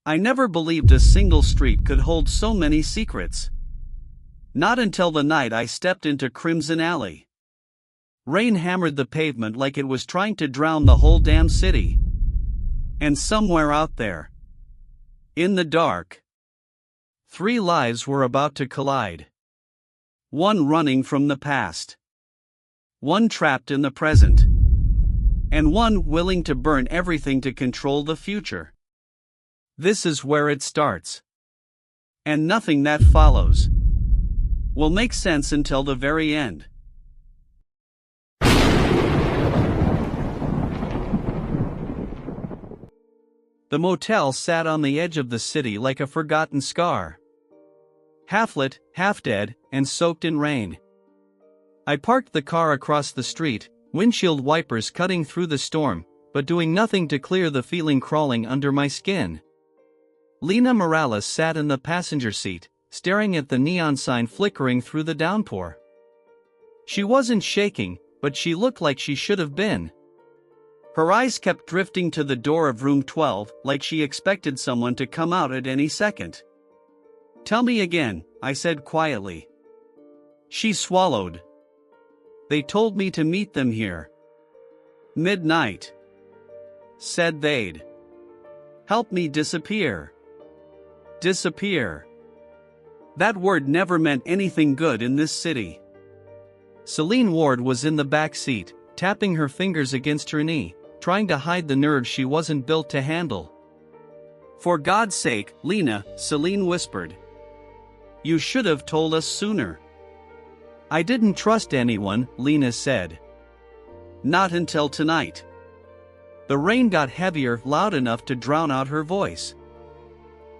I never believed a single street could hold so many secrets. Not until the night I stepped into Crimson Alley. Rain hammered the pavement like it was trying to drown the whole damn city. And somewhere out there, in the dark, 3 lives were about to collide. One running from the past. One trapped in the present. And one willing to burn everything to control the future. This is where it starts. And nothing that follows will make sense until the very end. The motel sat on the edge of the city like a forgotten scar. Half lit, half dead, and soaked in rain. I parked the car across the street, windshield wipers cutting through the storm, but doing nothing to clear the feeling crawling under my skin. Lena Morales sat in the passenger seat, staring at the neon sign flickering through the downpour. She wasn't shaking, but she looked like she should have been. Her eyes kept drifting to the door of room 12, like she expected someone to come out at any second. "Tell me again," I said quietly. She swallowed. "They told me to meet them here. Midnight. Said they'd help me disappear." Disappear. That word never meant anything good in this city. Celine Ward was in the back seat, tapping her fingers against her knee, trying to hide the nerves she wasn't built to handle. "For God's sake, Lena," Celine whispered. "You should have told us sooner." "I didn't trust anyone," Lena said. "Not until tonight." The rain got heavier, loud enough to drown out her voice.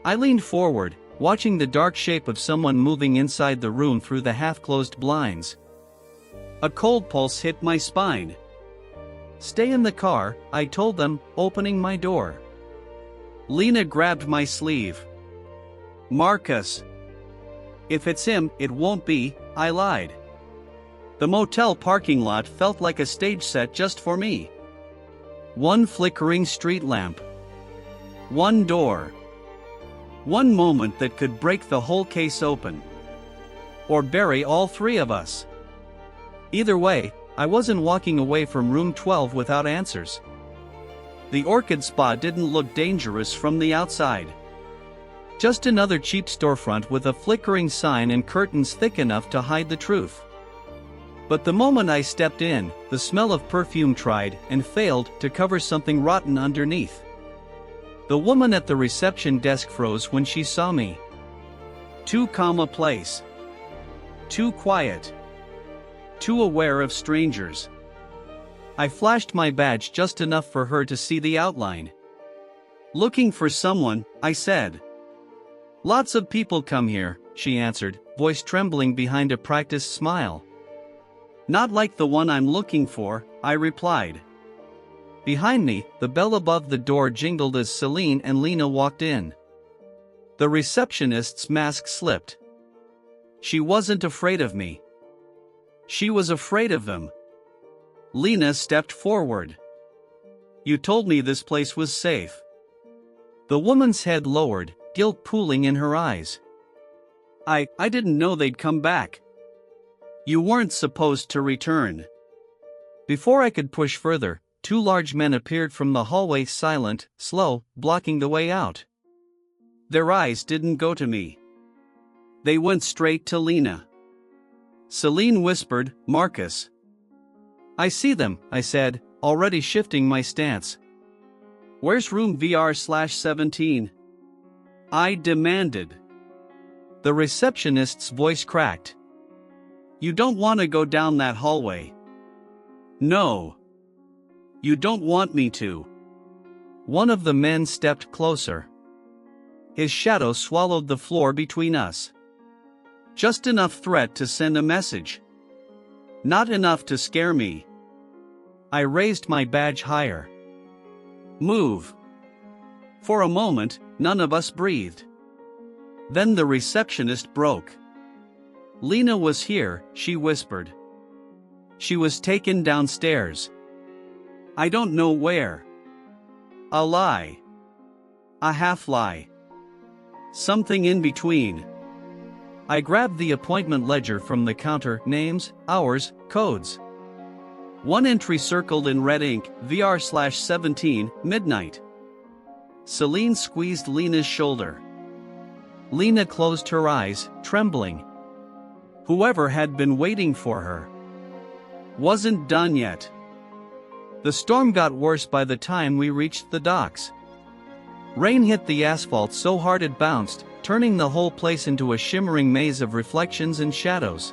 I leaned forward, watching the dark shape of someone moving inside the room through the half-closed blinds. A cold pulse hit my spine. "Stay in the car," I told them, opening my door. Lena grabbed my sleeve. "Marcus. If it's him, it won't be," I lied. The motel parking lot felt like a stage set just for me. One flickering street lamp. One door. One moment that could break the whole case open. Or bury all 3 of us. Either way, I wasn't walking away from room 12 without answers. The Orchid Spa didn't look dangerous from the outside. Just another cheap storefront with a flickering sign and curtains thick enough to hide the truth. But the moment I stepped in, the smell of perfume tried and failed to cover something rotten underneath. The woman at the reception desk froze when she saw me. Too calm a place. Too quiet. Too aware of strangers. I flashed my badge just enough for her to see the outline. "Looking for someone," I said. "Lots of people come here," she answered, voice trembling behind a practiced smile. "Not like the one I'm looking for," I replied. Behind me, the bell above the door jingled as Celine and Lena walked in. The receptionist's mask slipped. She wasn't afraid of me. She was afraid of them. Lena stepped forward. "You told me this place was safe." The woman's head lowered, guilt pooling in her eyes. I didn't know they'd come back." "You weren't supposed to return." Before I could push further, 2 large men appeared from the hallway, silent, slow, blocking the way out. Their eyes didn't go to me. They went straight to Lena. Celine whispered, "Marcus." "I see them," I said, already shifting my stance. "Where's room VR/17? I demanded. The receptionist's voice cracked. "You don't want to go down that hallway." "No. You don't want me to." One of the men stepped closer. His shadow swallowed the floor between us. Just enough threat to send a message. Not enough to scare me. I raised my badge higher. "Move." For a moment, none of us breathed. Then the receptionist broke. "Lena was here," she whispered. "She was taken downstairs. I don't know where." A lie. A half lie. Something in between. I grabbed the appointment ledger from the counter, names, hours, codes. One entry circled in red ink, VR/17, midnight. Celine squeezed Lena's shoulder. Lena closed her eyes, trembling. Whoever had been waiting for her wasn't done yet. The storm got worse by the time we reached the docks. Rain hit the asphalt so hard it bounced, turning the whole place into a shimmering maze of reflections and shadows.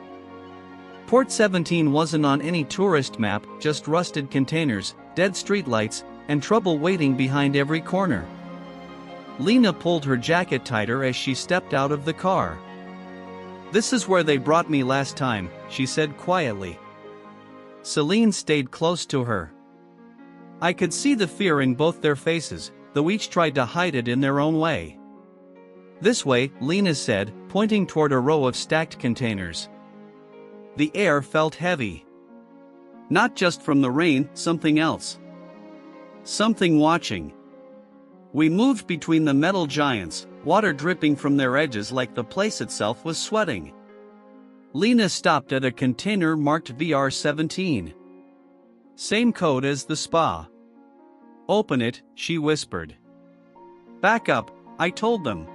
Port 17 wasn't on any tourist map, just rusted containers, dead streetlights, and trouble waiting behind every corner. Lena pulled her jacket tighter as she stepped out of the car. "This is where they brought me last time," she said quietly. Celine stayed close to her. I could see the fear in both their faces, though each tried to hide it in their own way. "This way," Lena said, pointing toward a row of stacked containers. The air felt heavy. Not just from the rain, something else. Something watching. We moved between the metal giants, water dripping from their edges like the place itself was sweating. Lena stopped at a container marked VR17. "Same code as the spa." "Open it," she whispered. "Back up," I told them.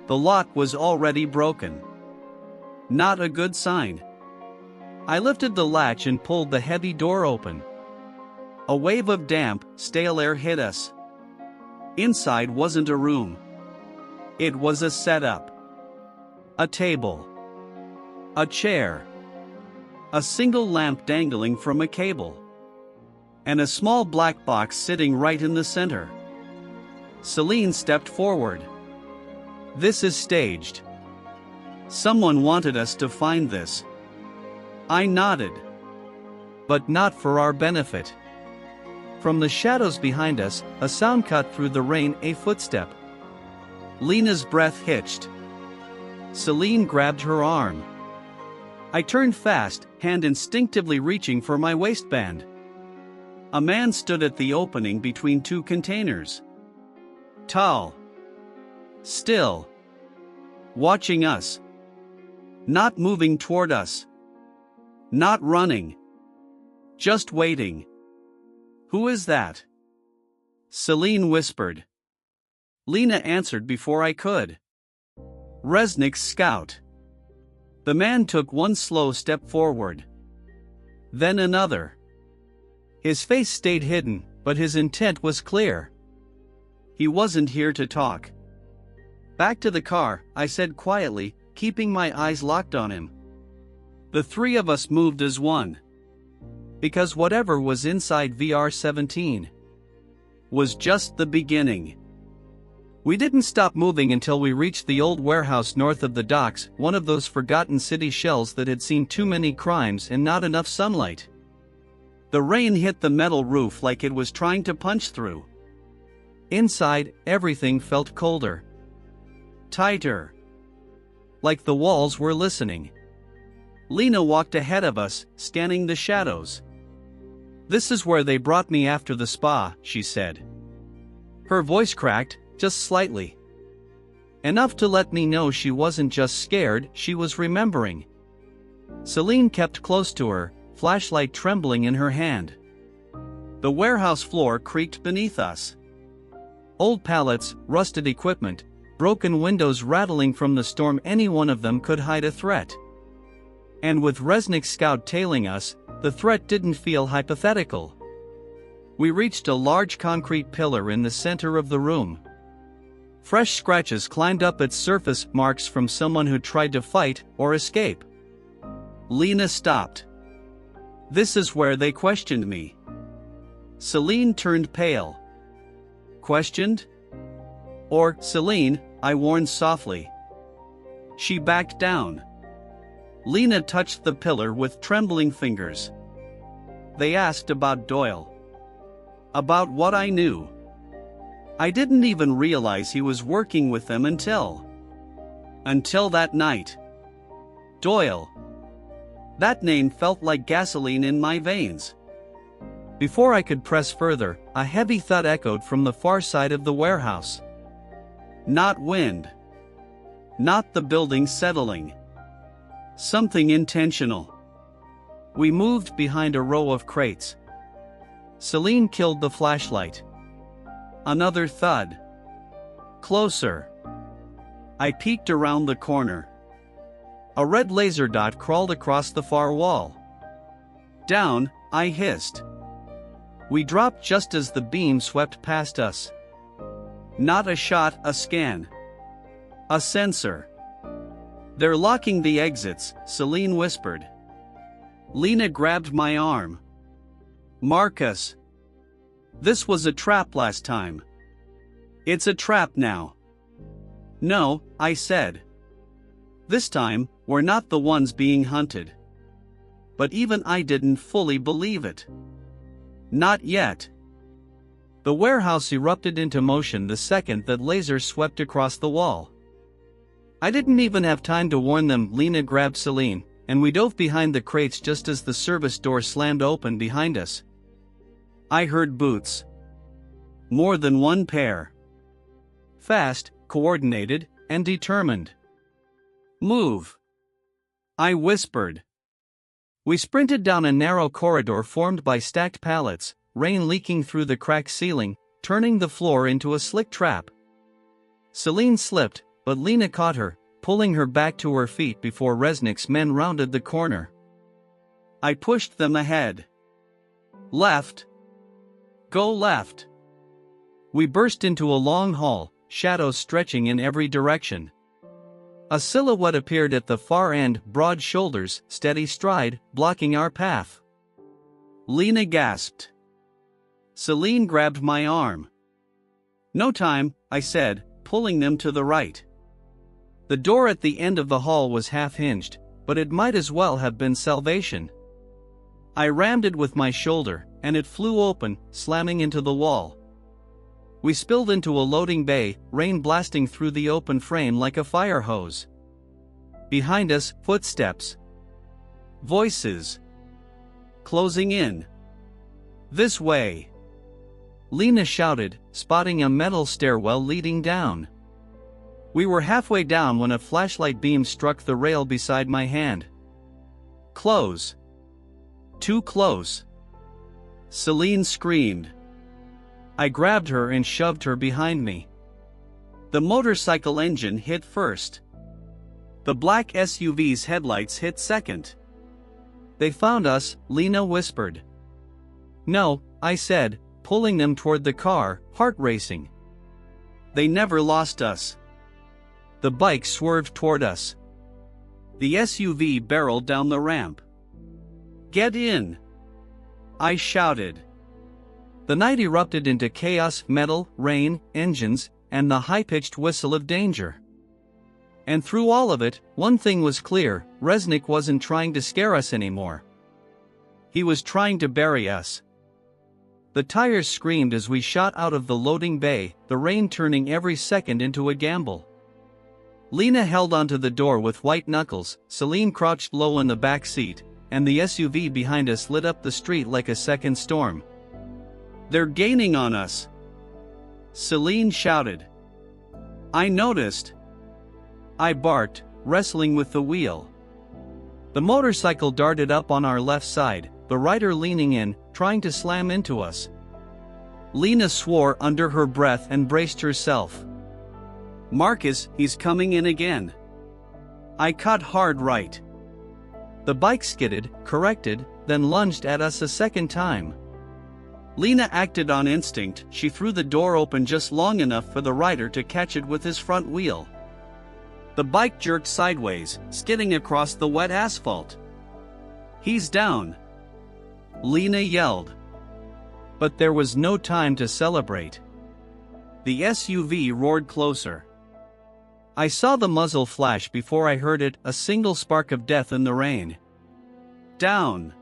The lock was already broken. Not a good sign. I lifted the latch and pulled the heavy door open. A wave of damp, stale air hit us. Inside wasn't a room. It was a setup. A table. A chair. A single lamp dangling from a cable. And a small black box sitting right in the center. Celine stepped forward. "This is staged. Someone wanted us to find this." I nodded. "But not for our benefit." From the shadows behind us, a sound cut through the rain, a footstep. Lena's breath hitched. Celine grabbed her arm. I turned fast, hand instinctively reaching for my waistband. A man stood at the opening between two containers. Tall. Still. Watching us. Not moving toward us. Not running. Just waiting. "Who is that?" Celine whispered. Lena answered before I could. "Reznik's scout." The man took one slow step forward. Then another. His face stayed hidden, but his intent was clear. He wasn't here to talk. "Back to the car," I said quietly, keeping my eyes locked on him. The three of us moved as one. Because whatever was inside VR17 was just the beginning. We didn't stop moving until we reached the old warehouse north of the docks, one of those forgotten city shells that had seen too many crimes and not enough sunlight. The rain hit the metal roof like it was trying to punch through. Inside, everything felt colder. Tighter. Like the walls were listening. Lena walked ahead of us, scanning the shadows. "This is where they brought me after the spa," she said. Her voice cracked, just slightly. Enough to let me know she wasn't just scared, she was remembering. Celine kept close to her, flashlight trembling in her hand. The warehouse floor creaked beneath us. Old pallets, rusted equipment, broken windows rattling from the storm, any one of them could hide a threat. And with Reznik's scout tailing us, the threat didn't feel hypothetical. We reached a large concrete pillar in the center of the room. Fresh scratches climbed up its surface, marks from someone who tried to fight or escape. Lena stopped. "This is where they questioned me." Celine turned pale. "Questioned?" "Or, Celine," I warned softly. She backed down. Lena touched the pillar with trembling fingers. "They asked about Doyle. About what I knew. I didn't even realize he was working with them until that night. Doyle. That name felt like gasoline in my veins." Before I could press further, a heavy thud echoed from the far side of the warehouse. Not wind. Not the building settling. Something intentional. We moved behind a row of crates. Celine killed the flashlight. Another thud. Closer. I peeked around the corner. A red laser dot crawled across the far wall. Down, I hissed. We dropped just as the beam swept past us. Not a shot, a scan. A sensor. They're locking the exits, Celine whispered. Lena grabbed my arm. Marcus. This was a trap last time. It's a trap now. No, I said. This time, we're not the ones being hunted. But even I didn't fully believe it. Not yet. The warehouse erupted into motion the second that lasers swept across the wall. I didn't even have time to warn them. Lena grabbed Celine, and we dove behind the crates just as the service door slammed open behind us. I heard boots. More than one pair. Fast, coordinated, and determined. Move. I whispered. We sprinted down a narrow corridor formed by stacked pallets, rain leaking through the cracked ceiling, turning the floor into a slick trap. Celine slipped, but Lena caught her, pulling her back to her feet before Reznik's men rounded the corner. I pushed them ahead. Left. Go left. We burst into a long hall, shadows stretching in every direction. A silhouette appeared at the far end, broad shoulders, steady stride, blocking our path. Lena gasped. Celine grabbed my arm. No time, I said, pulling them to the right. The door at the end of the hall was half-hinged, but it might as well have been salvation. I rammed it with my shoulder, and it flew open, slamming into the wall. We spilled into a loading bay, rain blasting through the open frame like a fire hose. Behind us, footsteps. Voices. Closing in. This way. Lena shouted, spotting a metal stairwell leading down. We were halfway down when a flashlight beam struck the rail beside my hand. Close. Too close. Celine screamed. I grabbed her and shoved her behind me. The motorcycle engine hit first. The black SUV's headlights hit second. They found us, Lena whispered. No, I said, pulling them toward the car, heart racing. They never lost us. The bike swerved toward us. The SUV barreled down the ramp. Get in! I shouted. The night erupted into chaos, metal, rain, engines, and the high-pitched whistle of danger. And through all of it, one thing was clear: Reznik wasn't trying to scare us anymore. He was trying to bury us. The tires screamed as we shot out of the loading bay, the rain turning every second into a gamble. Lena held onto the door with white knuckles, Celine crouched low in the back seat, and the SUV behind us lit up the street like a second storm. They're gaining on us! Celine shouted. I noticed. I barked, wrestling with the wheel. The motorcycle darted up on our left side, the rider leaning in, trying to slam into us. Lena swore under her breath and braced herself. Marcus, he's coming in again. I cut hard right. The bike skidded, corrected, then lunged at us a second time. Lena acted on instinct. She threw the door open just long enough for the rider to catch it with his front wheel. The bike jerked sideways, skidding across the wet asphalt. He's down! Lena yelled. But there was no time to celebrate. The SUV roared closer. I saw the muzzle flash before I heard it, a single spark of death in the rain. Down!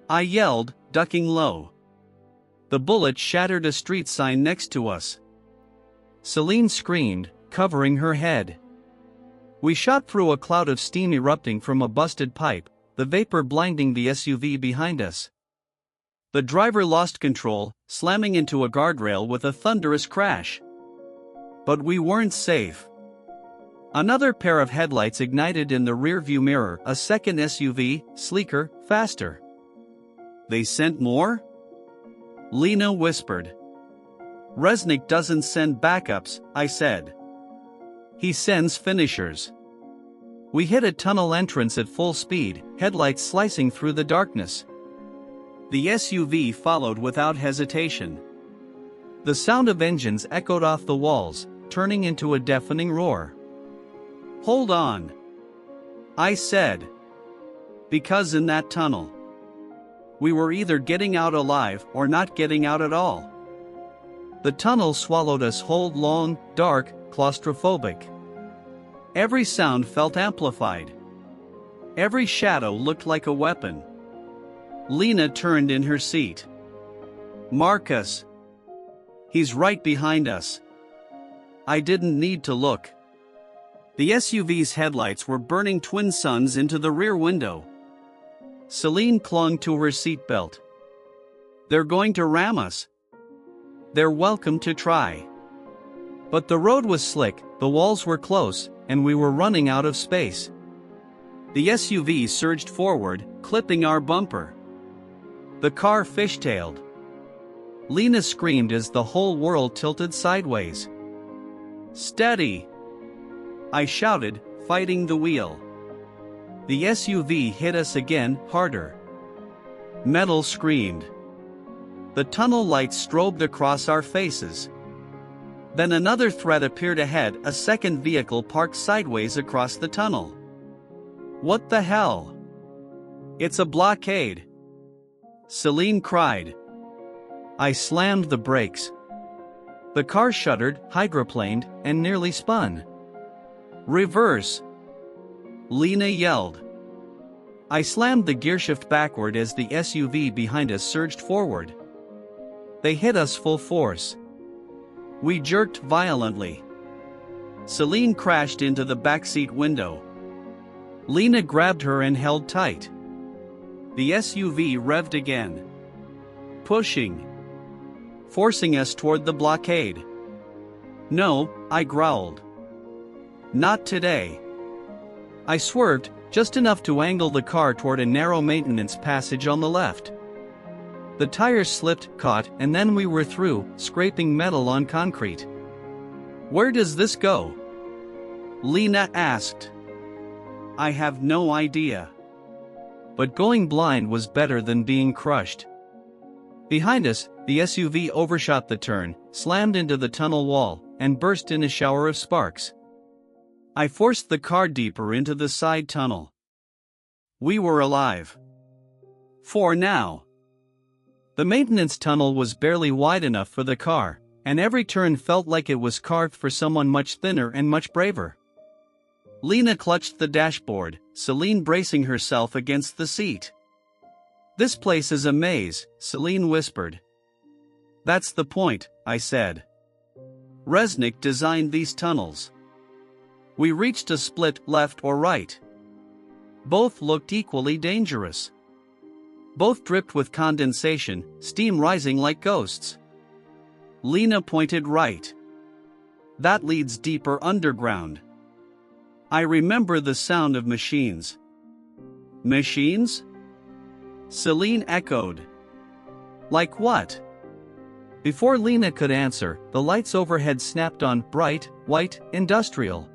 I yelled, ducking low. The bullet shattered a street sign next to us. Celine screamed, covering her head. We shot through a cloud of steam erupting from a busted pipe, the vapor blinding the SUV behind us. The driver lost control, slamming into a guardrail with a thunderous crash. But we weren't safe. Another pair of headlights ignited in the rearview mirror, a second SUV, sleeker, faster. They sent more? Lena whispered. Reznik doesn't send backups, I said. He sends finishers. We hit a tunnel entrance at full speed, headlights slicing through the darkness. The SUV followed without hesitation. The sound of engines echoed off the walls, turning into a deafening roar. Hold on, I said. Because in that tunnel, we were either getting out alive or not getting out at all. The tunnel swallowed us whole, long, dark, claustrophobic. Every sound felt amplified. Every shadow looked like a weapon. Lena turned in her seat. Marcus. He's right behind us. I didn't need to look. The SUV's headlights were burning twin suns into the rear window. Celine clung to her seatbelt. They're going to ram us. They're welcome to try. But the road was slick, the walls were close, and we were running out of space. The SUV surged forward, clipping our bumper. The car fishtailed. Lena screamed as the whole world tilted sideways. Steady! I shouted, fighting the wheel. The SUV hit us again, harder. Metal screamed. The tunnel lights strobed across our faces. Then another threat appeared ahead, a second vehicle parked sideways across the tunnel. What the hell? It's a blockade! Celine cried. I slammed the brakes. The car shuddered, hydroplaned, and nearly spun. Reverse! Lena yelled. I slammed the gearshift backward as the SUV behind us surged forward. They hit us full force. We jerked violently. Celine crashed into the backseat window. Lena grabbed her and held tight. The SUV revved again. Pushing. Forcing us toward the blockade. No, I growled. Not today. I swerved, just enough to angle the car toward a narrow maintenance passage on the left. The tires slipped, caught, and then we were through, scraping metal on concrete. Where does this go? Lena asked. I have no idea. But going blind was better than being crushed. Behind us, the SUV overshot the turn, slammed into the tunnel wall, and burst in a shower of sparks. I forced the car deeper into the side tunnel. We were alive. For now. The maintenance tunnel was barely wide enough for the car, and every turn felt like it was carved for someone much thinner and much braver. Lena clutched the dashboard, Celine bracing herself against the seat. This place is a maze, Celine whispered. That's the point, I said. Reznik designed these tunnels. We reached a split, left or right. Both looked equally dangerous. Both dripped with condensation, steam rising like ghosts. Lena pointed right. That leads deeper underground. I remember the sound of machines. Machines? Celine echoed. Like what? Before Lena could answer, the lights overhead snapped on, bright, white, industrial.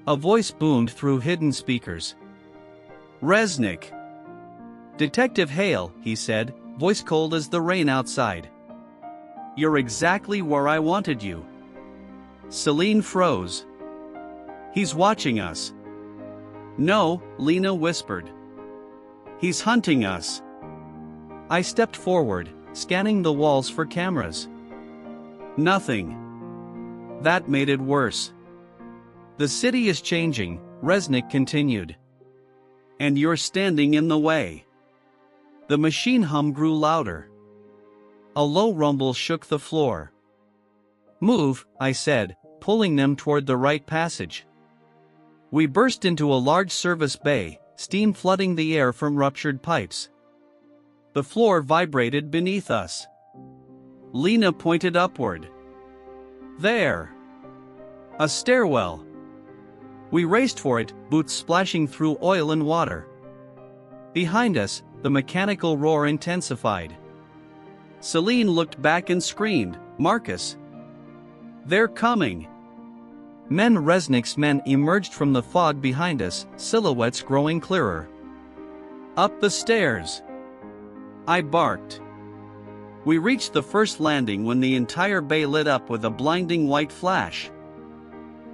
A voice boomed through hidden speakers. Reznik. Detective Hale, he said, voice cold as the rain outside. You're exactly where I wanted you. Celine froze. He's watching us. No, Lena whispered. He's hunting us. I stepped forward, scanning the walls for cameras. Nothing. That made it worse. The city is changing, Reznik continued. And you're standing in the way. The machine hum grew louder. A low rumble shook the floor. Move, I said, pulling them toward the right passage. We burst into a large service bay, steam flooding the air from ruptured pipes. The floor vibrated beneath us. Lena pointed upward. There. A stairwell. We raced for it, boots splashing through oil and water. Behind us, the mechanical roar intensified. Celine looked back and screamed, "Marcus! They're coming!" Reznik's men emerged from the fog behind us, silhouettes growing clearer. "Up the stairs!" I barked. We reached the first landing when the entire bay lit up with a blinding white flash.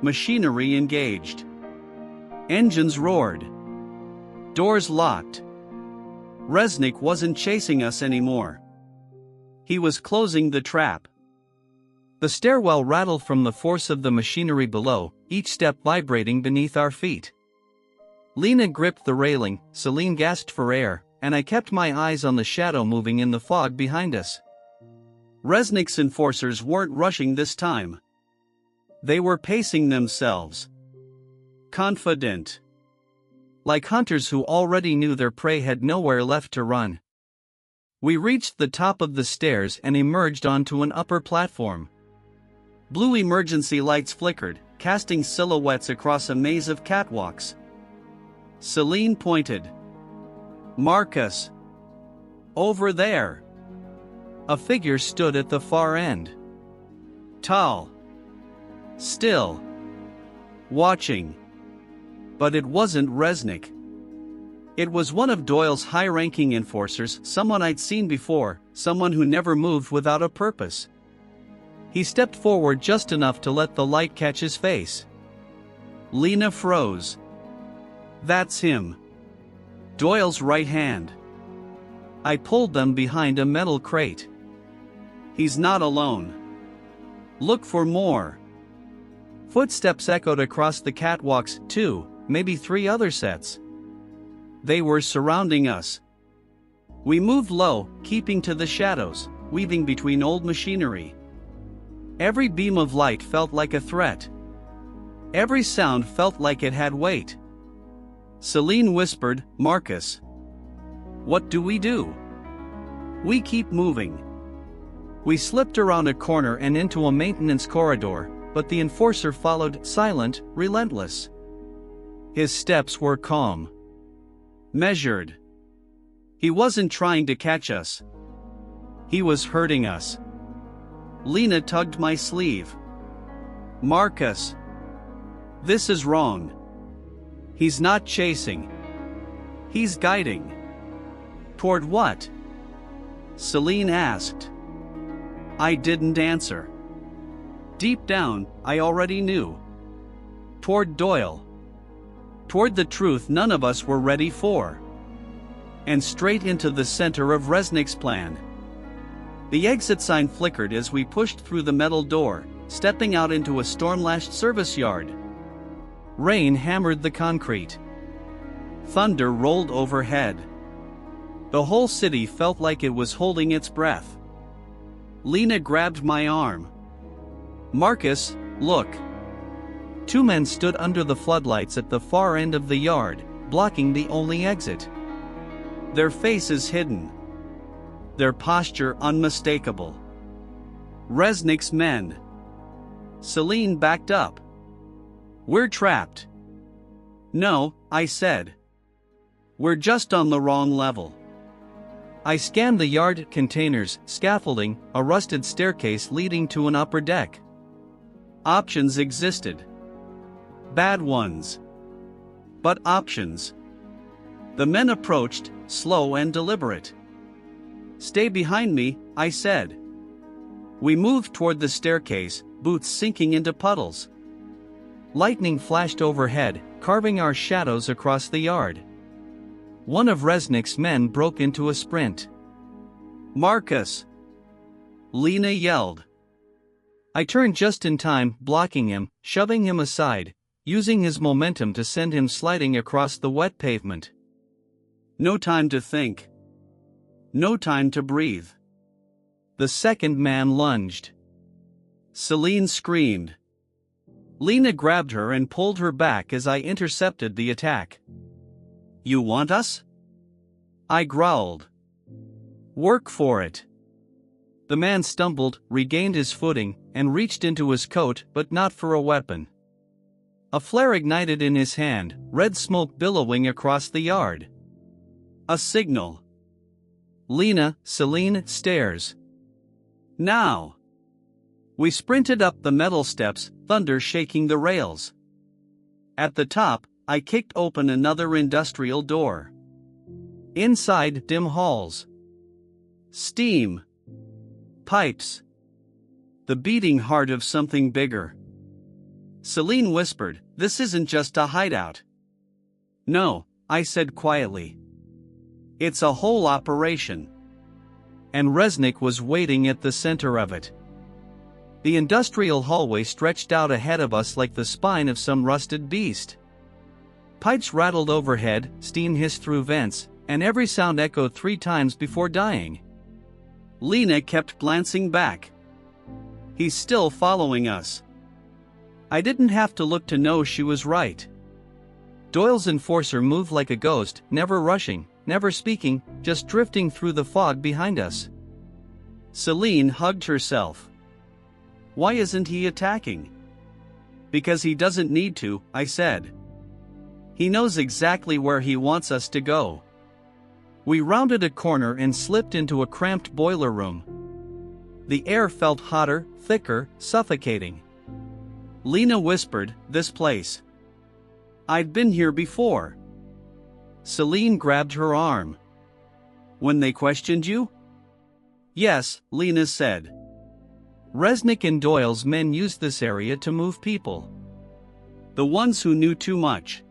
Machinery engaged. Engines roared. Doors locked. Reznik wasn't chasing us anymore. He was closing the trap. The stairwell rattled from the force of the machinery below, each step vibrating beneath our feet. Lena gripped the railing, Celine gasped for air, and I kept my eyes on the shadow moving in the fog behind us. Reznik's enforcers weren't rushing this time. They were pacing themselves. Confident. Like hunters who already knew their prey had nowhere left to run. We reached the top of the stairs and emerged onto an upper platform. Blue emergency lights flickered, casting silhouettes across a maze of catwalks. Celine pointed. "Marcus! Over there!" A figure stood at the far end. Tall. Still. Watching. But it wasn't Reznik. It was one of Doyle's high-ranking enforcers, someone I'd seen before, someone who never moved without a purpose. He stepped forward just enough to let the light catch his face. Lena froze. That's him. Doyle's right hand. I pulled them behind a metal crate. He's not alone. Look for more. Footsteps echoed across the catwalks, 2, maybe 3 other sets. They were surrounding us. We moved low, keeping to the shadows, weaving between old machinery. Every beam of light felt like a threat. Every sound felt like it had weight. Celine whispered, "Marcus. What do we do?" "We keep moving." We slipped around a corner and into a maintenance corridor, but the enforcer followed, silent, relentless. His steps were calm. Measured. He wasn't trying to catch us. He was hurting us. Lena tugged my sleeve. "Marcus. This is wrong. He's not chasing. He's guiding." "Toward what?" Celine asked. I didn't answer. Deep down, I already knew. Toward Doyle. Toward the truth none of us were ready for. And straight into the center of Reznik's plan. The exit sign flickered as we pushed through the metal door, stepping out into a storm-lashed service yard. Rain hammered the concrete. Thunder rolled overhead. The whole city felt like it was holding its breath. Lena grabbed my arm. "Marcus, look." 2 men stood under the floodlights at the far end of the yard, blocking the only exit. Their faces hidden. Their posture unmistakable. Reznik's men. Celine backed up. "We're trapped." "No," I said. "We're just on the wrong level." I scanned the yard, containers, scaffolding, a rusted staircase leading to an upper deck. Options existed. Bad ones. But options. The men approached, slow and deliberate. "Stay behind me," I said. We moved toward the staircase, boots sinking into puddles. Lightning flashed overhead, carving our shadows across the yard. One of Reznik's men broke into a sprint. "Marcus!" Lena yelled. I turned just in time, blocking him, shoving him aside, using his momentum to send him sliding across the wet pavement. No time to think. No time to breathe. The second man lunged. Celine screamed. Lena grabbed her and pulled her back as I intercepted the attack. "You want us?" I growled. "Work for it." The man stumbled, regained his footing, and reached into his coat, but not for a weapon. A flare ignited in his hand, red smoke billowing across the yard. A signal. Lena, Celine, stairs. Now! We sprinted up the metal steps, thunder shaking the rails. At the top, I kicked open another industrial door. Inside, dim halls. Steam. Pipes. The beating heart of something bigger. Celine whispered, "This isn't just a hideout." "No," I said quietly. "It's a whole operation." And Reznik was waiting at the center of it. The industrial hallway stretched out ahead of us like the spine of some rusted beast. Pipes rattled overhead, steam hissed through vents, and every sound echoed 3 times before dying. Lena kept glancing back. "He's still following us." I didn't have to look to know she was right. Doyle's enforcer moved like a ghost, never rushing, never speaking, just drifting through the fog behind us. Celine hugged herself. "Why isn't he attacking?" "Because he doesn't need to," I said. "He knows exactly where he wants us to go." We rounded a corner and slipped into a cramped boiler room. The air felt hotter, thicker, suffocating. Lena whispered, "This place. I'd been here before." Celine grabbed her arm. "When they questioned you?" "Yes," Lena said. "Reznik and Doyle's men used this area to move people. The ones who knew too much."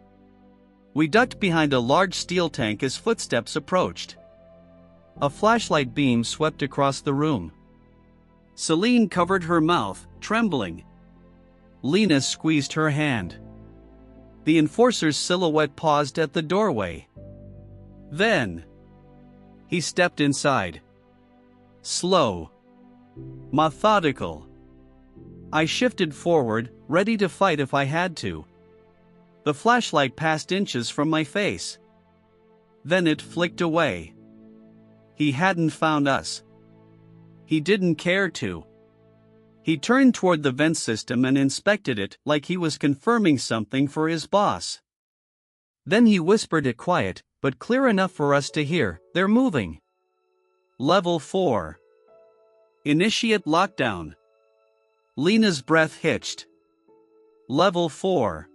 We ducked behind a large steel tank as footsteps approached. A flashlight beam swept across the room. Celine covered her mouth, trembling. Lena squeezed her hand. The enforcer's silhouette paused at the doorway. Then he stepped inside. Slow. Methodical. I shifted forward, ready to fight if I had to. The flashlight passed inches from my face. Then it flicked away. He hadn't found us. He didn't care to. He turned toward the vent system and inspected it like he was confirming something for his boss. Then he whispered it quiet, but clear enough for us to hear, "They're moving." Level 4. Initiate lockdown. Lena's breath hitched. Level 4.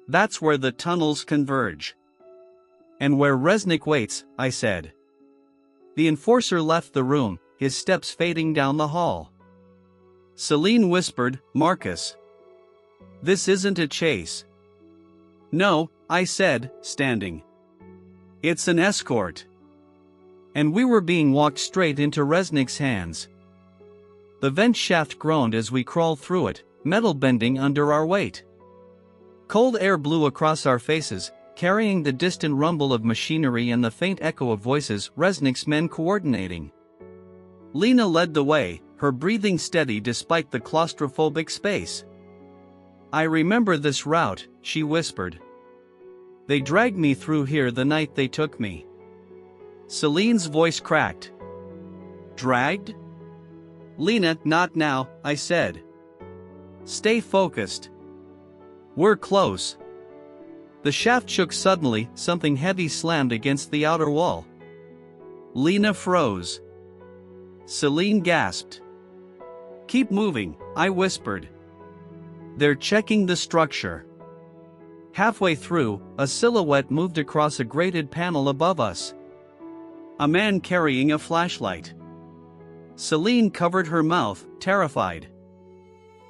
That's where the tunnels converge. "And where Reznik waits," I said. The enforcer left the room, his steps fading down the hall. Celine whispered, "Marcus. This isn't a chase." "No," I said, standing. "It's an escort." And we were being walked straight into Reznik's hands. The vent shaft groaned as we crawled through it, metal bending under our weight. Cold air blew across our faces, carrying the distant rumble of machinery and the faint echo of voices, Reznik's men coordinating. Lena led the way, her breathing steady despite the claustrophobic space. "I remember this route," she whispered. "They dragged me through here the night they took me." Celine's voice cracked. "Dragged?" "Lena, not now," I said. "Stay focused. We're close." The shaft shook suddenly, something heavy slammed against the outer wall. Lena froze. Celine gasped. "Keep moving," I whispered. "They're checking the structure." Halfway through, a silhouette moved across a grated panel above us. A man carrying a flashlight. Celine covered her mouth, terrified.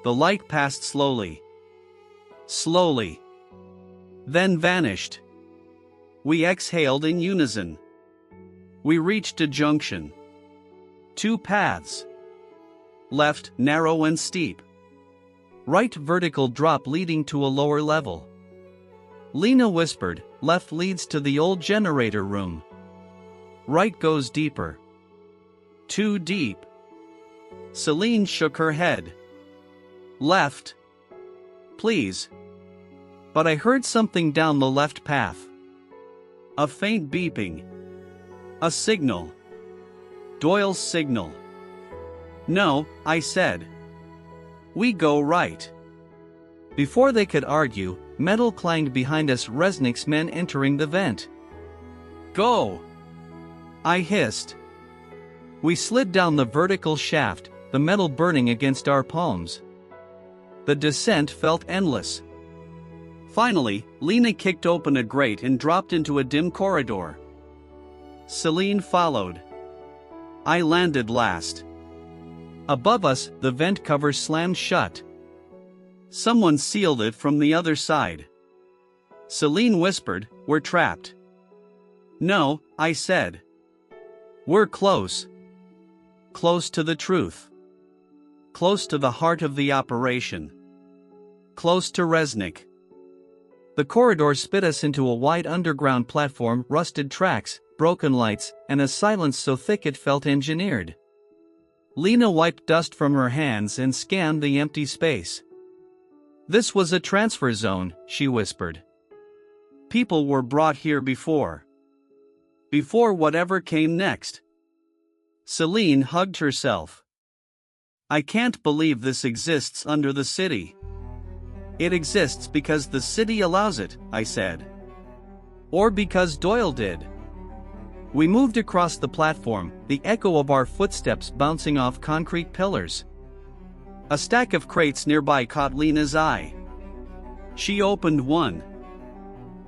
The light passed slowly. Slowly. Then vanished. We exhaled in unison. We reached a junction. 2 paths. Left, narrow and steep. Right, vertical drop leading to a lower level. Lena whispered, "Left leads to the old generator room. Right goes deeper." "Too deep." Celine shook her head. "Left. Please." But I heard something down the left path. A faint beeping. A signal. Doyle's signal. "No," I said. "We go right." Before they could argue, metal clanged behind us, Reznik's men entering the vent. "Go!" I hissed. We slid down the vertical shaft, the metal burning against our palms. The descent felt endless. Finally, Lena kicked open a grate and dropped into a dim corridor. Celine followed. I landed last. Above us, the vent cover slammed shut. Someone sealed it from the other side. Celine whispered, "We're trapped." "No," I said. "We're close. Close to the truth. Close to the heart of the operation. Close to Reznik." The corridor spit us into a wide underground platform, rusted tracks, broken lights, and a silence so thick it felt engineered. Lena wiped dust from her hands and scanned the empty space. "This was a transfer zone," she whispered. "People were brought here before. Before whatever came next." Celine hugged herself. "I can't believe this exists under the city." "It exists because the city allows it," I said. "Or because Doyle did." We moved across the platform, the echo of our footsteps bouncing off concrete pillars. A stack of crates nearby caught Lena's eye. She opened one.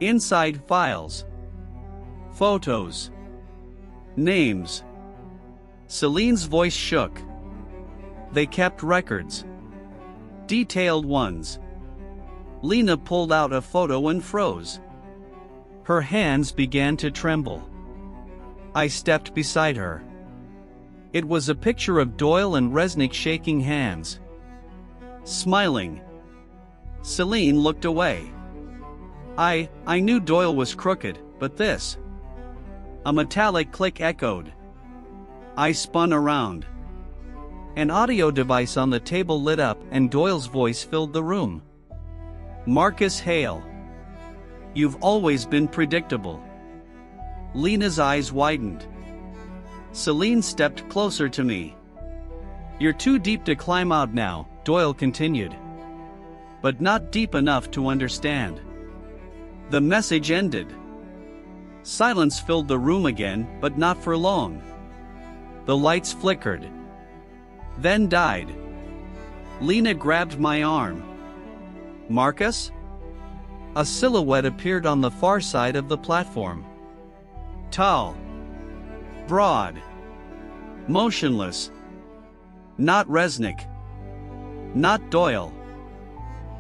Inside, files. Photos. Names. Celine's voice shook. They kept records. Detailed ones. Lena pulled out a photo and froze. Her hands began to tremble. I stepped beside her. It was a picture of Doyle and Reznik shaking hands. Smiling. Celine looked away. I knew Doyle was crooked, but this. A metallic click echoed. I spun around. An audio device on the table lit up and Doyle's voice filled the room. "Marcus Hale. You've always been predictable." Lena's eyes widened. Celine stepped closer to me. "You're too deep to climb out now," Doyle continued. "But not deep enough to understand." The message ended. Silence filled the room again, but not for long. The lights flickered. Then died. Lena grabbed my arm. "Marcus?" A silhouette appeared on the far side of the platform. Tall. Broad. Motionless. Not Reznik. Not Doyle.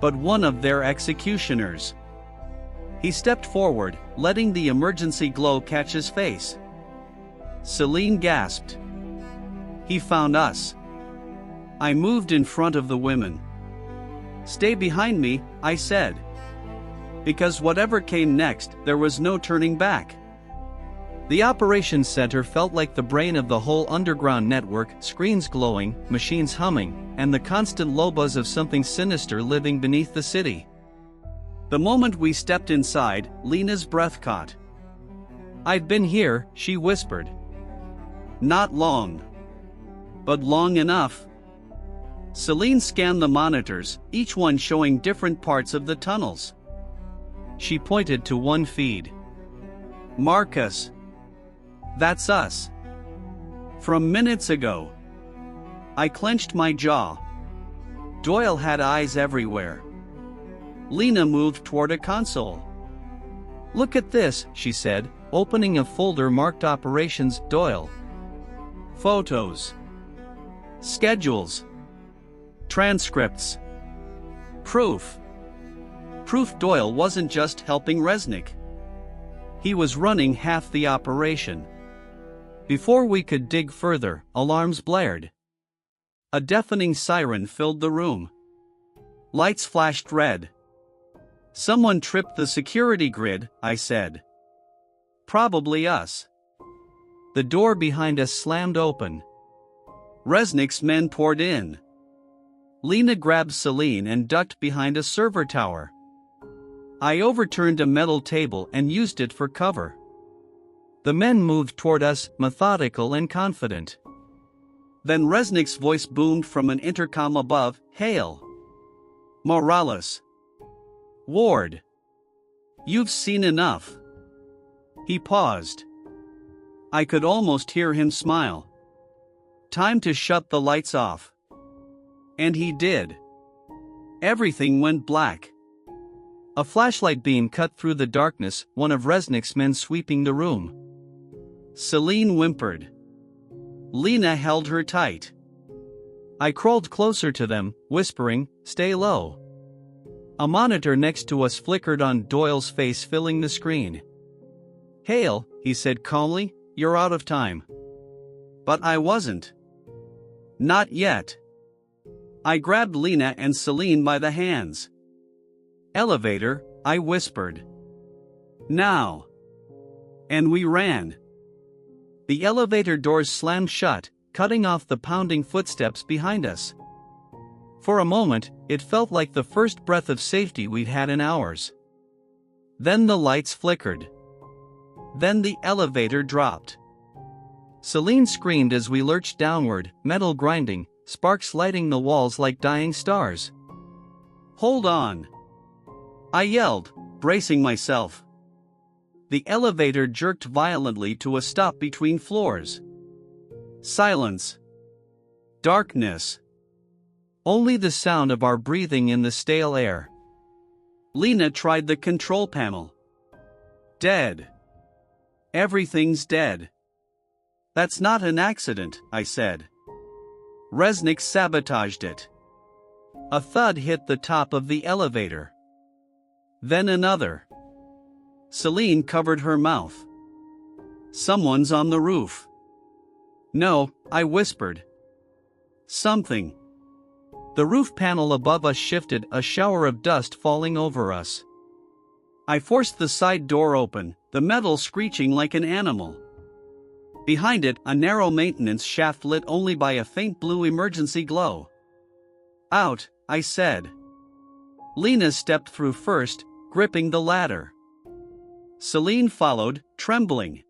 But one of their executioners. He stepped forward, letting the emergency glow catch his face. Celine gasped. "He found us." I moved in front of the women. "Stay behind me," I said. Because whatever came next, there was no turning back. The operations center felt like the brain of the whole underground network, screens glowing, machines humming, and the constant low buzz of something sinister living beneath the city. The moment we stepped inside, Lena's breath caught. "I've been here," she whispered. "Not long. But long enough." Celine scanned the monitors, each one showing different parts of the tunnels. She pointed to one feed. "Marcus. That's us. From minutes ago." I clenched my jaw. Doyle had eyes everywhere. Lena moved toward a console. "Look at this," she said, opening a folder marked Operations Doyle. Photos. Schedules. Transcripts. Proof. Proof Doyle wasn't just helping Reznik. He was running half the operation. Before we could dig further, alarms blared. A deafening siren filled the room. Lights flashed red. "Someone tripped the security grid," I said. "Probably us." The door behind us slammed open. Reznik's men poured in. Lena grabbed Celine and ducked behind a server tower. I overturned a metal table and used it for cover. The men moved toward us, methodical and confident. Then Reznik's voice boomed from an intercom above, "Hale. Morales. Ward. You've seen enough. He paused. I could almost hear him smile. Time to shut the lights off. And he did. Everything went black. A flashlight beam cut through the darkness, one of Reznik's men sweeping the room. Celine whimpered. Lena held her tight. I crawled closer to them, whispering, "Stay low." A monitor next to us flickered on, Doyle's face filling the screen. "Hale," he said calmly, "you're out of time." But I wasn't. Not yet. I grabbed Lena and Celine by the hands. "Elevator," I whispered. "Now." And we ran. The elevator doors slammed shut, cutting off the pounding footsteps behind us. For a moment, it felt like the first breath of safety we'd had in hours. Then the lights flickered. Then the elevator dropped. Celine screamed as we lurched downward, metal grinding, sparks lighting the walls like dying stars. "Hold on!" I yelled, bracing myself. The elevator jerked violently to a stop between floors. Silence. Darkness. Only the sound of our breathing in the stale air. Lena tried the control panel. Dead. Everything's dead. "That's not an accident," I said. Reznik sabotaged it. A thud hit the top of the elevator. Then another. Celine covered her mouth. "Someone's on the roof." "No," I whispered. "Something." The roof panel above us shifted, a shower of dust falling over us. I forced the side door open, the metal screeching like an animal. Behind it, a narrow maintenance shaft lit only by a faint blue emergency glow. "Out," I said. Lena stepped through first, gripping the ladder. Celine followed, trembling.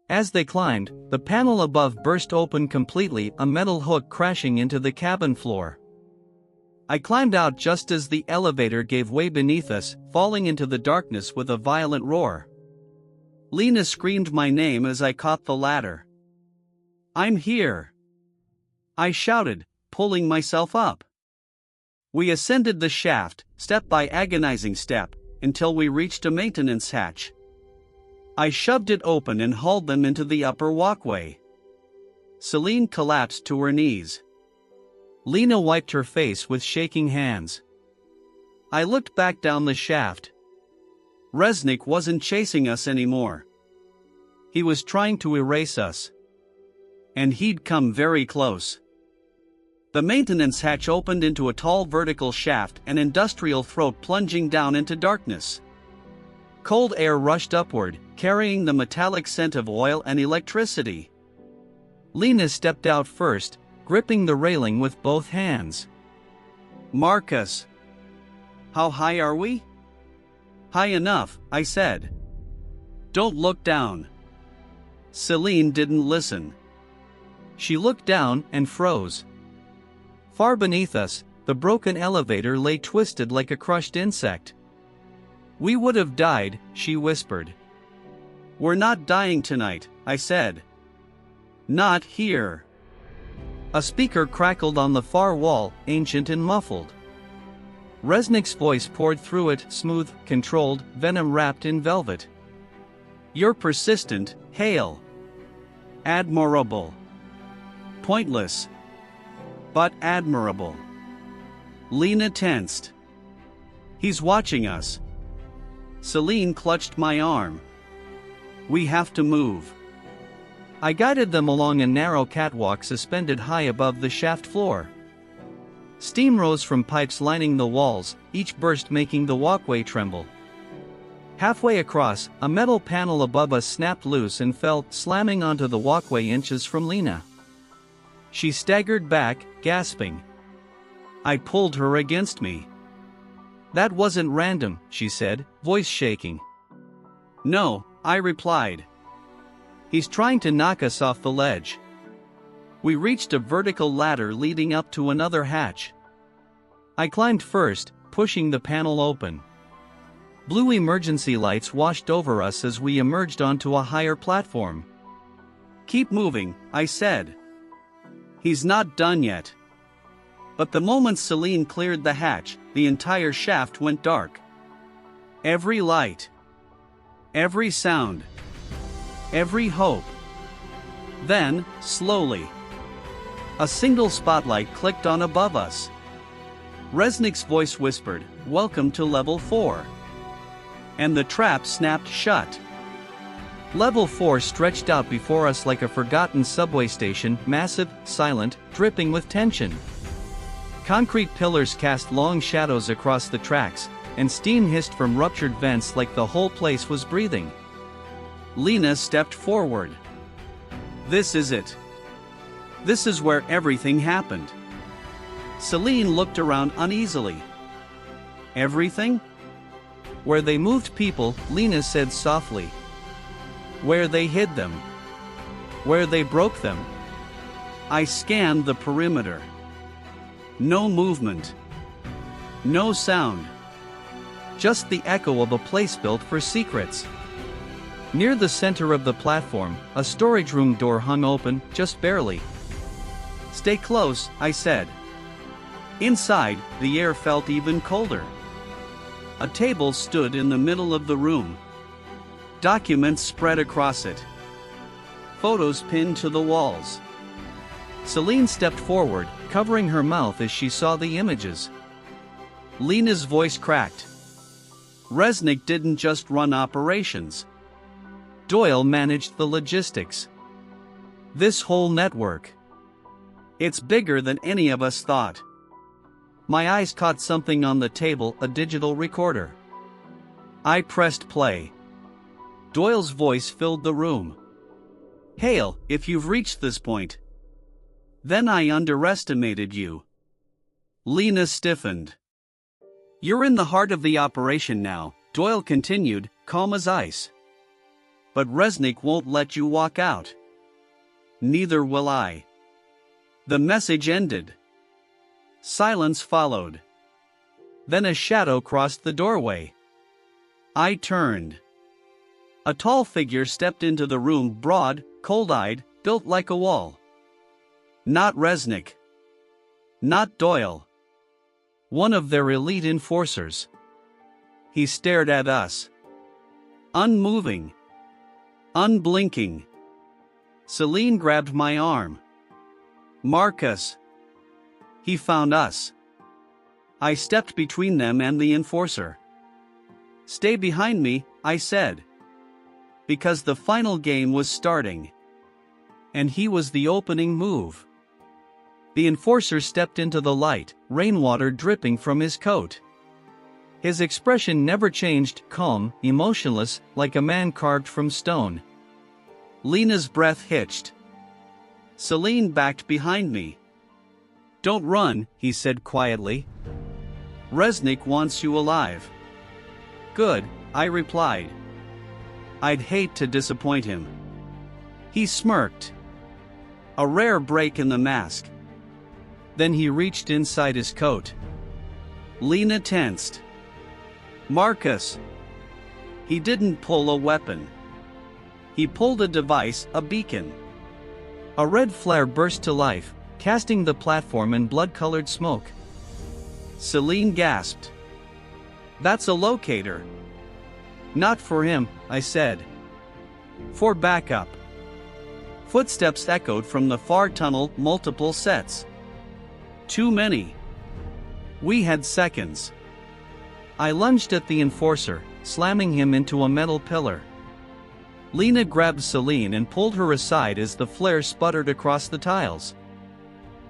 As they climbed, the panel above burst open completely, a metal hook crashing into the cabin floor. I climbed out just as the elevator gave way beneath us, falling into the darkness with a violent roar. Lena screamed my name as I caught the ladder. "I'm here!" I shouted, pulling myself up. We ascended the shaft, step by agonizing step, until we reached a maintenance hatch. I shoved it open and hauled them into the upper walkway. Celine collapsed to her knees. Lena wiped her face with shaking hands. I looked back down the shaft. Reznik wasn't chasing us anymore. He was trying to erase us. And he'd come very close. The maintenance hatch opened into a tall vertical shaft, an industrial throat plunging down into darkness. Cold air rushed upward, carrying the metallic scent of oil and electricity. Lena stepped out first, gripping the railing with both hands. "Marcus, how high are we?" "High enough," I said. "Don't look down." Celine didn't listen. She looked down and froze. Far beneath us, the broken elevator lay twisted like a crushed insect. "We would have died," she whispered. "We're not dying tonight," I said. "Not here." A speaker crackled on the far wall, ancient and muffled. Reznik's voice poured through it, smooth, controlled, venom wrapped in velvet. "You're persistent, Hale. Admirable. Pointless. But admirable." Lena tensed. "He's watching us." Celine clutched my arm. "We have to move." I guided them along a narrow catwalk suspended high above the shaft floor. Steam rose from pipes lining the walls, each burst making the walkway tremble. Halfway across, a metal panel above us snapped loose and fell, slamming onto the walkway inches from Lena. She staggered back, gasping. I pulled her against me. "That wasn't random," she said, voice shaking. "No," I replied. "He's trying to knock us off the ledge." We reached a vertical ladder leading up to another hatch. I climbed first, pushing the panel open. Blue emergency lights washed over us as we emerged onto a higher platform. "Keep moving," I said. "He's not done yet." But the moment Celine cleared the hatch, the entire shaft went dark. Every light, every sound, every hope. Then, slowly, a single spotlight clicked on above us. Reznik's voice whispered, "Welcome to Level 4." And the trap snapped shut. Level 4 stretched out before us like a forgotten subway station, massive, silent, dripping with tension. Concrete pillars cast long shadows across the tracks, and steam hissed from ruptured vents like the whole place was breathing. Lena stepped forward. "This is it. This is where everything happened." Celine looked around uneasily. "Everything?" "Where they moved people," Lena said softly. "Where they hid them. Where they broke them." I scanned the perimeter. No movement. No sound. Just the echo of a place built for secrets. Near the center of the platform, a storage room door hung open, just barely. "Stay close," I said. Inside, the air felt even colder. A table stood in the middle of the room. Documents spread across it. Photos pinned to the walls. Celine stepped forward, covering her mouth as she saw the images. Lena's voice cracked. Reznik didn't just run operations. Doyle managed the logistics. This whole network. It's bigger than any of us thought. My eyes caught something on the table, a digital recorder. I pressed play. Doyle's voice filled the room. "Hale, if you've reached this point, then I underestimated you." Lena stiffened. "You're in the heart of the operation now," Doyle continued, calm as ice. "But Reznik won't let you walk out. Neither will I." The message ended. Silence followed. Then a shadow crossed the doorway. I turned. A tall figure stepped into the room, broad, cold-eyed, built like a wall. Not Reznik. Not Doyle. One of their elite enforcers. He stared at us. Unmoving. Unblinking. Celine grabbed my arm. "Marcus." He found us. I stepped between them and the enforcer. "Stay behind me," I said. Because the final game was starting. And he was the opening move. The enforcer stepped into the light, rainwater dripping from his coat. His expression never changed, calm, emotionless, like a man carved from stone. Lena's breath hitched. Celine backed behind me. "Don't run," he said quietly. "Reznik wants you alive." "Good," I replied. I'd hate to disappoint him. He smirked. A rare break in the mask. Then he reached inside his coat. Lena tensed. "Marcus." He didn't pull a weapon. He pulled a device, a beacon. A red flare burst to life, casting the platform in blood-colored smoke. Celine gasped. "That's a locator." "Not for him," I said. "For backup." Footsteps echoed from the far tunnel, multiple sets. Too many. We had seconds. I lunged at the enforcer, slamming him into a metal pillar. Lena grabbed Celine and pulled her aside as the flare sputtered across the tiles.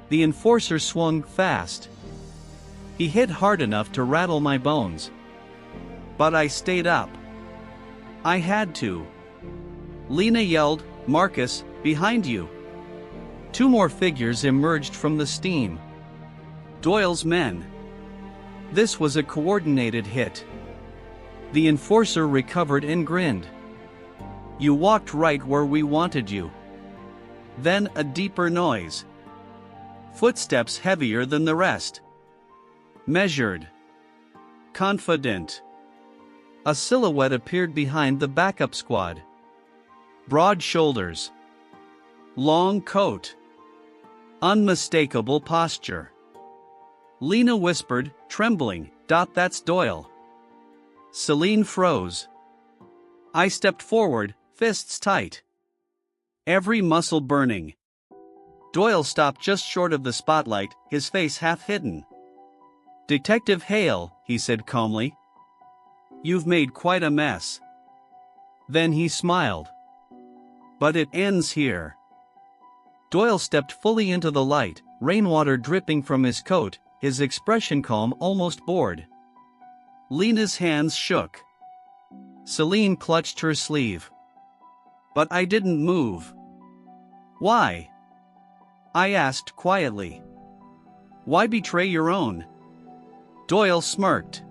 The enforcer swung fast. He hit hard enough to rattle my bones. But I stayed up. I had to. Lena yelled, "Marcus, behind you." Two more figures emerged from the steam. Doyle's men. This was a coordinated hit. The enforcer recovered and grinned. "You walked right where we wanted you." Then a deeper noise. Footsteps heavier than the rest. Measured. Confident. A silhouette appeared behind the backup squad. Broad shoulders. Long coat. Unmistakable posture. Lena whispered, trembling, "That's Doyle." Celine froze. I stepped forward, fists tight. Every muscle burning. Doyle stopped just short of the spotlight, his face half hidden. "Detective Hale," he said calmly. "You've made quite a mess." Then he smiled. "But it ends here." Doyle stepped fully into the light, rainwater dripping from his coat, his expression calm, almost bored. Lena's hands shook. Celine clutched her sleeve. But I didn't move. "Why?" I asked quietly. "Why betray your own?" Doyle smirked.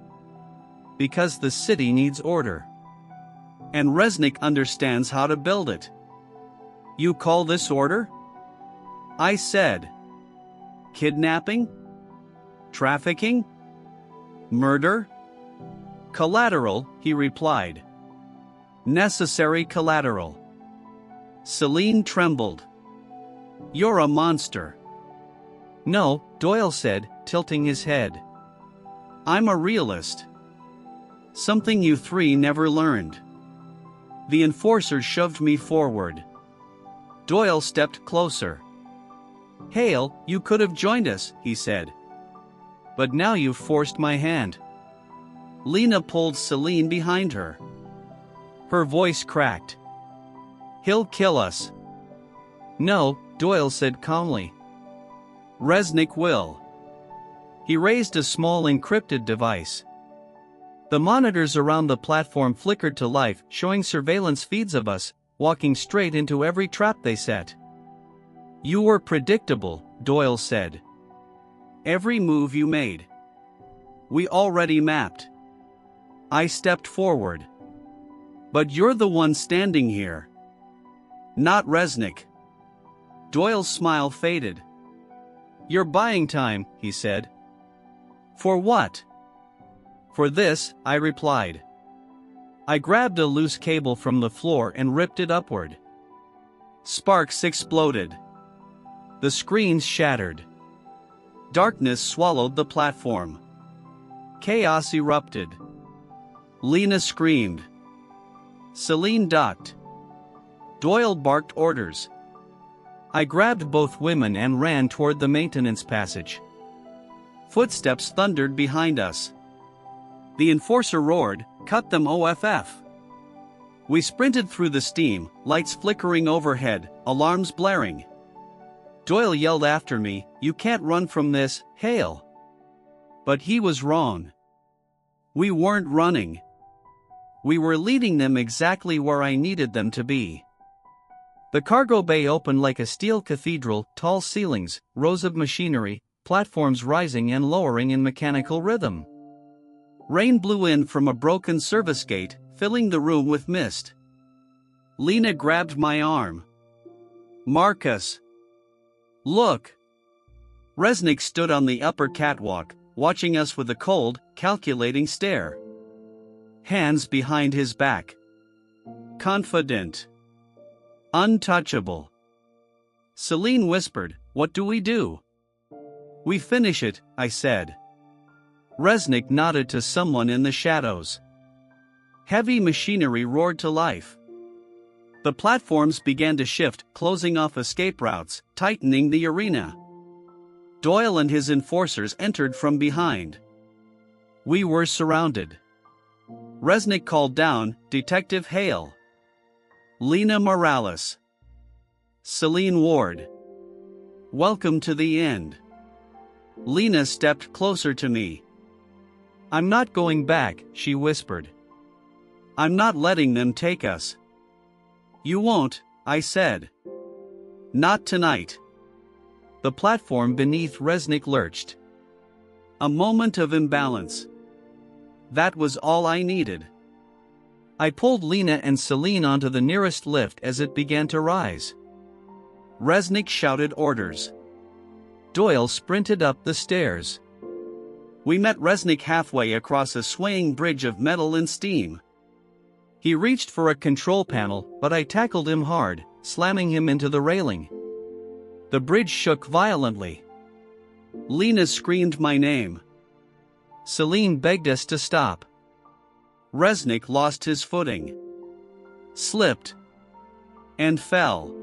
"Because the city needs order. And Reznik understands how to build it." "You call this order?" I said. "Kidnapping? Trafficking? Murder?" "Collateral," he replied. "Necessary collateral." Celine trembled. "You're a monster." "No," Doyle said, tilting his head. "I'm a realist. Something you three never learned." The enforcer shoved me forward. Doyle stepped closer. "Hale, you could have joined us," he said. "But now you've forced my hand." Lena pulled Celine behind her. Her voice cracked. "He'll kill us." "No," Doyle said calmly. "Reznik will." He raised a small encrypted device. The monitors around the platform flickered to life, showing surveillance feeds of us, walking straight into every trap they set. "You were predictable," Doyle said. "Every move you made. We already mapped." I stepped forward. "But you're the one standing here. Not Reznik." Doyle's smile faded. "You're buying time," he said. "For what?" "For this," I replied. I grabbed a loose cable from the floor and ripped it upward. Sparks exploded. The screens shattered. Darkness swallowed the platform. Chaos erupted. Lena screamed. Celine ducked. Doyle barked orders. I grabbed both women and ran toward the maintenance passage. Footsteps thundered behind us. The enforcer roared, "Cut them OFF!" We sprinted through the steam, lights flickering overhead, alarms blaring. Doyle yelled after me, "You can't run from this, Hale." But he was wrong. We weren't running. We were leading them exactly where I needed them to be. The cargo bay opened like a steel cathedral, tall ceilings, rows of machinery, platforms rising and lowering in mechanical rhythm. Rain blew in from a broken service gate, filling the room with mist. Lena grabbed my arm. "Marcus! Look!" Reznik stood on the upper catwalk, watching us with a cold, calculating stare. Hands behind his back. Confident. Untouchable. Celine whispered, "What do we do?" "We finish it," I said. Reznik nodded to someone in the shadows. Heavy machinery roared to life. The platforms began to shift, closing off escape routes, tightening the arena. Doyle and his enforcers entered from behind. We were surrounded. Reznik called down, "Detective Hale." Lena Morales. Celine Ward. "Welcome to the end." Lena stepped closer to me. "I'm not going back," she whispered. "I'm not letting them take us." "You won't," I said. "Not tonight." The platform beneath Reznik lurched. A moment of imbalance. That was all I needed. I pulled Lena and Celine onto the nearest lift as it began to rise. Reznik shouted orders. Doyle sprinted up the stairs. We met Reznik halfway across a swaying bridge of metal and steam. He reached for a control panel, but I tackled him hard, slamming him into the railing. The bridge shook violently. Lena screamed my name. Celine begged us to stop. Reznik lost his footing, slipped, and fell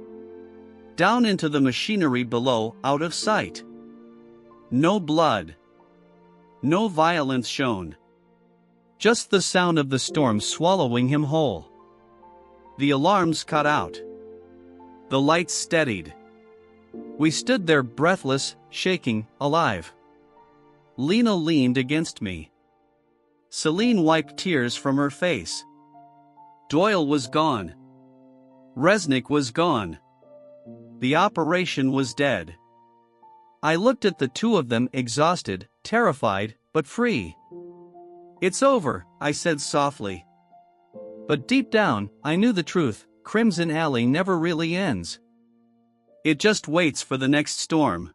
down into the machinery below, out of sight. No blood. No violence shown. Just the sound of the storm swallowing him whole. The alarms cut out. The lights steadied. We stood there breathless, shaking, alive. Lena leaned against me. Celine wiped tears from her face. Doyle was gone. Reznik was gone. The operation was dead. I looked at the two of them, exhausted, terrified, but free. "It's over," I said softly. But deep down, I knew the truth: Crimson Alley never really ends. It just waits for the next storm.